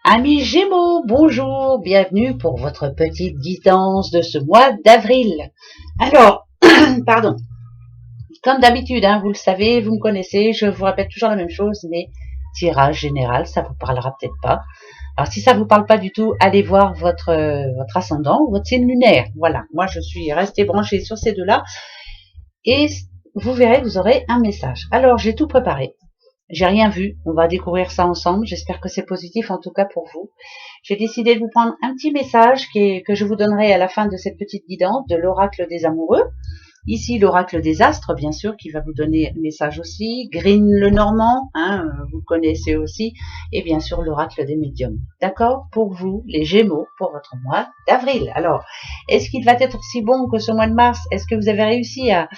Amis Gémeaux, bonjour, bienvenue pour votre petite guidance de ce mois d'avril. Alors, pardon, comme d'habitude, vous le savez, vous me connaissez, je vous répète toujours la même chose, mais tirage général, ça vous parlera peut-être pas. Alors si ça vous parle pas du tout, allez voir votre ascendant ou votre signe lunaire. Voilà, moi je suis restée branchée sur ces deux-là et vous verrez, vous aurez un message. Alors j'ai tout préparé. J'ai rien vu, on va découvrir ça ensemble, j'espère que c'est positif en tout cas pour vous. J'ai décidé de vous prendre un petit message que je vous donnerai à la fin de cette petite guidance de l'oracle des amoureux. Ici l'oracle des astres, bien sûr, qui va vous donner un message aussi. Green le Normand, vous connaissez aussi. Et bien sûr l'oracle des médiums. D'accord? Pour vous, les Gémeaux, pour votre mois d'avril. Alors, est-ce qu'il va être aussi bon que ce mois de mars? Est-ce que vous avez réussi à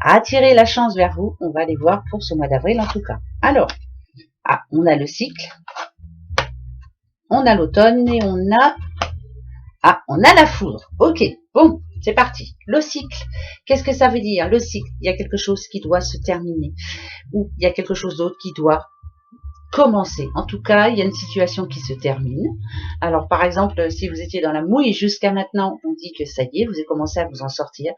attirer la chance vers vous? On va aller voir pour ce mois d'avril en tout cas. Alors, on a le cycle, on a l'automne et on a la foudre. Ok, bon, c'est parti. Le cycle, qu'est-ce que ça veut dire? Le cycle, il y a quelque chose qui doit se terminer ou il y a quelque chose d'autre qui doit commencer. En tout cas, il y a une situation qui se termine. Alors, par exemple, si vous étiez dans la mouille jusqu'à maintenant, on dit que ça y est, vous avez commencé à vous en sortir,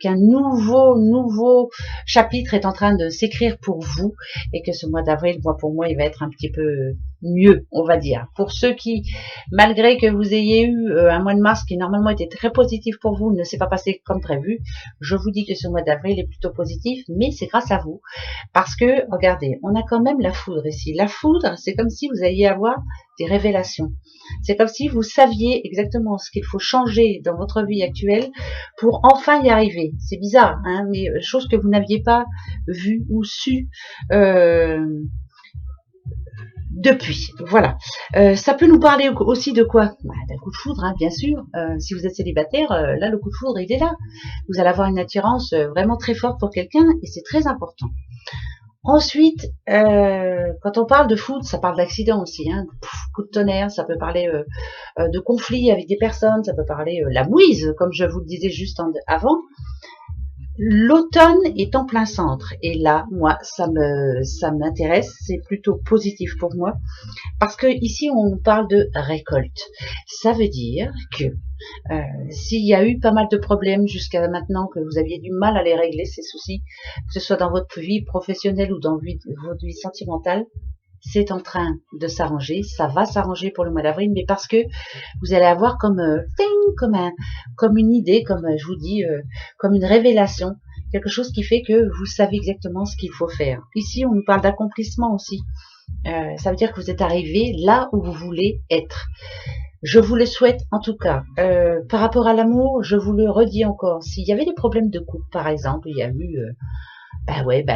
qu'un nouveau chapitre est en train de s'écrire pour vous et que ce mois d'avril, pour moi, il va être un petit peu mieux, on va dire. Pour ceux qui, malgré que vous ayez eu un mois de mars qui normalement était très positif pour vous, ne s'est pas passé comme prévu, je vous dis que ce mois d'avril est plutôt positif, mais c'est grâce à vous. Parce que, regardez, on a quand même la foudre ici. La foudre, c'est comme si vous alliez avoir des révélations. C'est comme si vous saviez exactement ce qu'il faut changer dans votre vie actuelle pour enfin y arriver. C'est bizarre, mais chose que vous n'aviez pas vue ou su depuis. Voilà. Ça peut nous parler aussi de quoi? D'un coup de foudre, bien sûr. Si vous êtes célibataire, là, le coup de foudre, il est là. Vous allez avoir une attirance vraiment très forte pour quelqu'un et c'est très important. Ensuite, quand on parle de foudre, ça parle d'accident aussi, coup de tonnerre, ça peut parler de conflits avec des personnes, ça peut parler la mouise, comme je vous le disais juste avant. L'automne est en plein centre et là, moi, ça m'intéresse, c'est plutôt positif pour moi parce que ici on parle de récolte. Ça veut dire que s'il y a eu pas mal de problèmes jusqu'à maintenant, que vous aviez du mal à les régler, ces soucis, que ce soit dans votre vie professionnelle ou dans votre vie sentimentale, c'est en train de s'arranger, ça va s'arranger pour le mois d'avril, mais parce que vous allez avoir comme une idée, comme je vous dis, comme une révélation, quelque chose qui fait que vous savez exactement ce qu'il faut faire. Ici, on nous parle d'accomplissement aussi. Ça veut dire que vous êtes arrivé là où vous voulez être. Je vous le souhaite en tout cas. Par rapport à l'amour, je vous le redis encore. S'il y avait des problèmes de couple, par exemple, il y a eu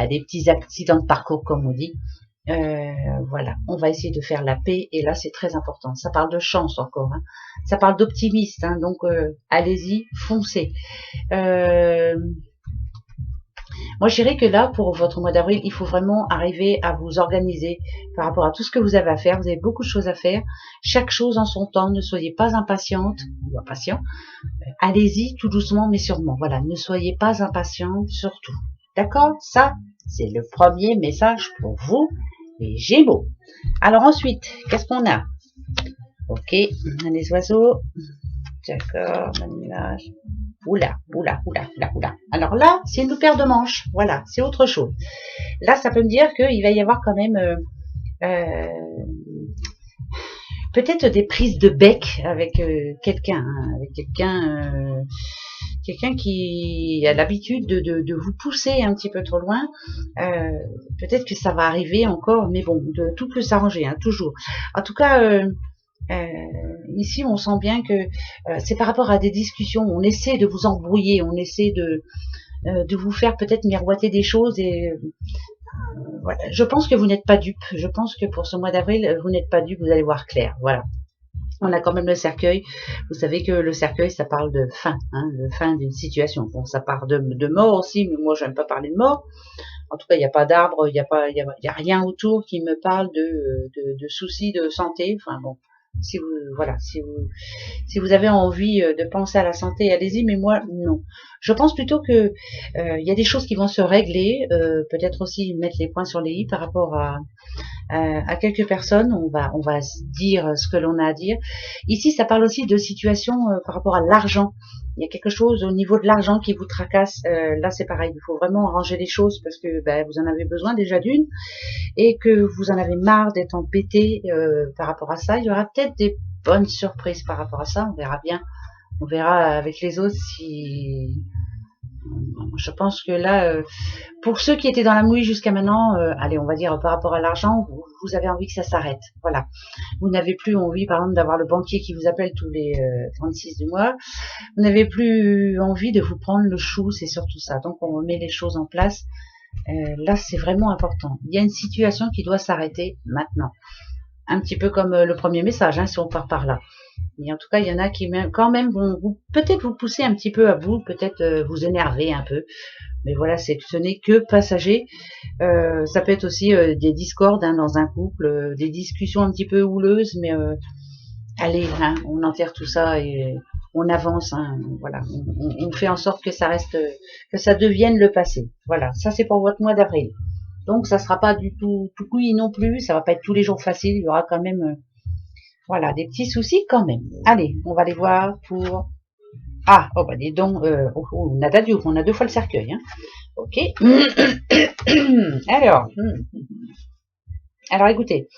des petits accidents de parcours, comme on dit. Voilà, on va essayer de faire la paix et là c'est très important. Ça parle de chance encore, ça parle d'optimiste, donc allez-y, foncez. Moi je dirais que là pour votre mois d'avril, il faut vraiment arriver à vous organiser par rapport à tout ce que vous avez à faire. Vous avez beaucoup de choses à faire, chaque chose en son temps, ne soyez pas impatiente ou impatient. Allez-y tout doucement mais sûrement. Voilà, ne soyez pas impatient surtout. D'accord? Ça, c'est le premier message pour vous, les Gémeaux. Alors ensuite, qu'est-ce qu'on a? Ok, on a les oiseaux. D'accord, un nuage. Oula. Alors là, c'est une paire de manches. Voilà, c'est autre chose. Là, ça peut me dire qu'il va y avoir quand même peut-être des prises de bec avec quelqu'un, quelqu'un qui a l'habitude de vous pousser un petit peu trop loin. Peut-être que ça va arriver encore, mais bon, tout peut s'arranger, toujours. En tout cas, ici, on sent bien que c'est par rapport à des discussions. On essaie de vous embrouiller, on essaie de vous faire peut-être miroiter des choses et voilà. Je pense que vous n'êtes pas dupe. Je pense que pour ce mois d'avril, vous n'êtes pas dupe, vous allez voir clair. Voilà. On a quand même le cercueil. Vous savez que le cercueil, ça parle de fin, de fin d'une situation. Bon, ça parle de mort aussi, mais moi, j'aime pas parler de mort. En tout cas, il n'y a pas d'arbre, il y a rien autour qui me parle de soucis de santé. Enfin bon, Si vous, voilà, si vous avez envie de penser à la santé, allez-y, mais moi, non. Je pense plutôt que il y a des choses qui vont se régler, peut-être aussi mettre les points sur les i par rapport à quelques personnes. On va se dire ce que l'on a à dire. Ici, ça parle aussi de situation par rapport à l'argent. Il y a quelque chose au niveau de l'argent qui vous tracasse. Là, c'est pareil. Il faut vraiment arranger les choses parce que vous en avez besoin déjà d'une et que vous en avez marre d'être embêté par rapport à ça. Il y aura peut-être des bonnes surprises par rapport à ça. On verra bien. On verra avec les autres si... Je pense que là, pour ceux qui étaient dans la mouille jusqu'à maintenant, allez, on va dire par rapport à l'argent, vous avez envie que ça s'arrête. Voilà. Vous n'avez plus envie, par exemple, d'avoir le banquier qui vous appelle tous les 36 du mois. Vous n'avez plus envie de vous prendre le chou, c'est surtout ça. Donc, on remet les choses en place. Là, c'est vraiment important. Il y a une situation qui doit s'arrêter maintenant. Un petit peu comme le premier message, hein, si on part par là. Mais en tout cas, il y en a qui quand même vont peut-être vous pousser un petit peu à bout, peut-être vous énerver un peu. Mais voilà, ce n'est que passager. Ça peut être aussi des discordes hein, dans un couple, des discussions un petit peu houleuses, mais allez, hein, on enterre tout ça et on avance. Hein, voilà, on fait en sorte que ça reste, que ça devienne le passé. Voilà, ça c'est pour votre mois d'avril. Donc ça sera pas du tout couillis non plus, ça va pas être tous les jours facile, il y aura quand même voilà, des petits soucis quand même. Allez, on va les voir pour... Ah, oh bah dis donc, on a deux fois le cercueil. Hein. Ok. Alors écoutez,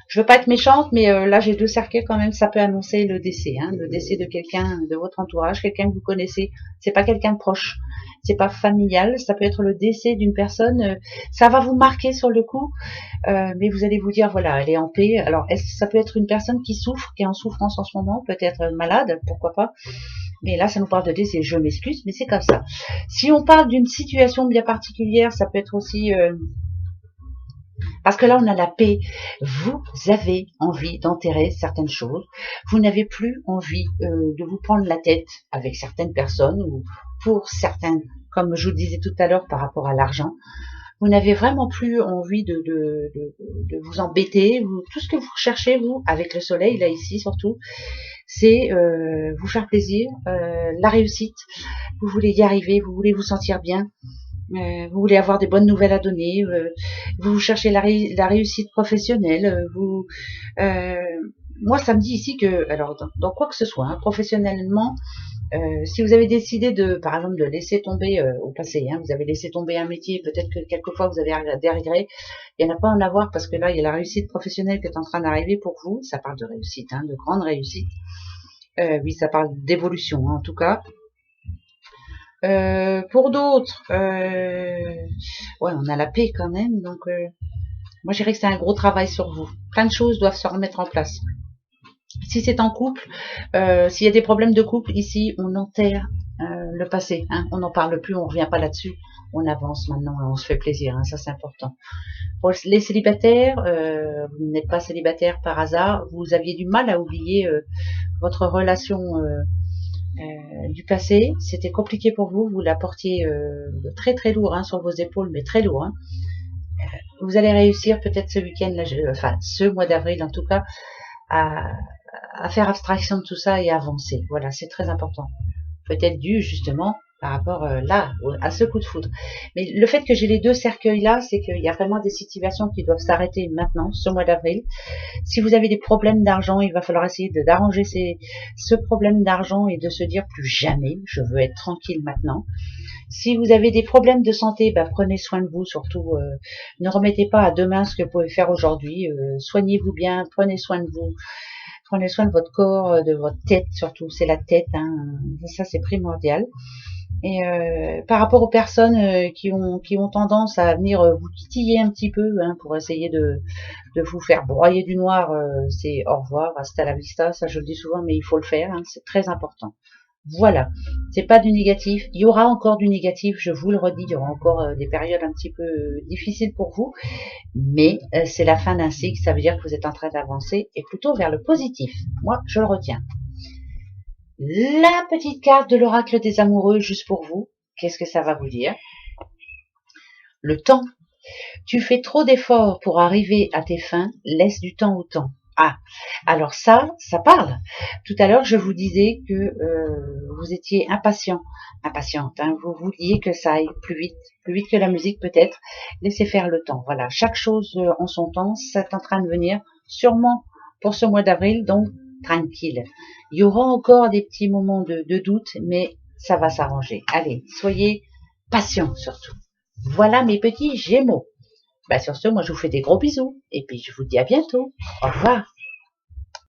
je veux pas être méchante, mais là j'ai deux cercueils quand même, ça peut annoncer le décès, hein, le décès de quelqu'un de votre entourage, quelqu'un que vous connaissez. C'est pas quelqu'un de proche, c'est pas familial, ça peut être le décès d'une personne. Ça va vous marquer sur le coup, mais vous allez vous dire voilà, elle est en paix. Alors ça peut être une personne qui souffre, qui est en souffrance en ce moment, peut-être malade, pourquoi pas. Mais là, ça nous parle de décès. Je m'excuse, mais c'est comme ça. Si on parle d'une situation bien particulière, ça peut être aussi parce que là, on a la paix. Vous avez envie d'enterrer certaines choses. Vous n'avez plus envie de vous prendre la tête avec certaines personnes ou pour certaines, comme je vous disais tout à l'heure par rapport à l'argent. Vous n'avez vraiment plus envie de vous embêter. Tout ce que vous recherchez, vous, avec le soleil, là ici surtout, c'est vous faire plaisir, la réussite. Vous voulez y arriver, vous voulez vous sentir bien. Vous voulez avoir des bonnes nouvelles à donner, vous cherchez la réussite professionnelle, moi ça me dit ici que, alors dans quoi que ce soit, hein, professionnellement, si vous avez décidé de, par exemple, de laisser tomber au passé, hein, vous avez laissé tomber un métier, peut-être que quelquefois vous avez des regrets, il n'y en a pas à en avoir parce que là il y a la réussite professionnelle qui est en train d'arriver pour vous, ça parle de réussite, hein, de grande réussite, oui ça parle d'évolution hein, en tout cas. Pour d'autres, ouais, on a la paix quand même, donc moi je dirais que c'est un gros travail sur vous. Plein de choses doivent se remettre en place. Si c'est en couple, s'il y a des problèmes de couple, ici on enterre le passé, hein, on n'en parle plus, on revient pas là-dessus, on avance maintenant, on se fait plaisir, hein, ça c'est important. Pour les célibataires, vous n'êtes pas célibataire par hasard, vous aviez du mal à oublier votre relation du passé, c'était compliqué pour vous, vous la portiez très très lourd hein, sur vos épaules, mais très lourd. Hein. Vous allez réussir peut-être ce week-end, enfin ce mois d'avril en tout cas, à faire abstraction de tout ça et avancer. Voilà, c'est très important. Peut-être dû justement par rapport là, à ce coup de foudre. Mais le fait que j'ai les deux cercueils là, c'est qu'il y a vraiment des situations qui doivent s'arrêter maintenant, ce mois d'avril. Si vous avez des problèmes d'argent, il va falloir essayer d'arranger ce problème d'argent et de se dire plus jamais, je veux être tranquille maintenant. Si vous avez des problèmes de santé, prenez soin de vous, surtout ne remettez pas à demain ce que vous pouvez faire aujourd'hui. Soignez-vous bien, prenez soin de vous, prenez soin de votre corps, de votre tête surtout, c'est la tête, hein, ça c'est primordial. Et par rapport aux personnes qui ont tendance à venir vous titiller un petit peu hein, pour essayer de vous faire broyer du noir, c'est au revoir, hasta la vista, ça je le dis souvent, mais il faut le faire, hein, c'est très important. Voilà, c'est pas du négatif, il y aura encore du négatif, je vous le redis, il y aura encore des périodes un petit peu difficiles pour vous, mais c'est la fin d'un cycle, ça veut dire que vous êtes en train d'avancer et plutôt vers le positif. Moi, je le retiens. La petite carte de l'oracle des amoureux juste pour vous. Qu'est-ce que ça va vous dire? Le temps. Tu fais trop d'efforts pour arriver à tes fins, laisse du temps au temps. Ah, alors ça parle. Tout à l'heure, je vous disais que vous étiez impatiente. Hein, vous vouliez que ça aille plus vite que la musique peut-être. Laissez faire le temps. Voilà, chaque chose en son temps, c'est en train de venir, sûrement pour ce mois d'avril, donc tranquille. Il y aura encore des petits moments de doute, mais ça va s'arranger. Allez, soyez patients surtout. Voilà mes petits Gémeaux. Sur ce, moi je vous fais des gros bisous et puis je vous dis à bientôt. Au revoir.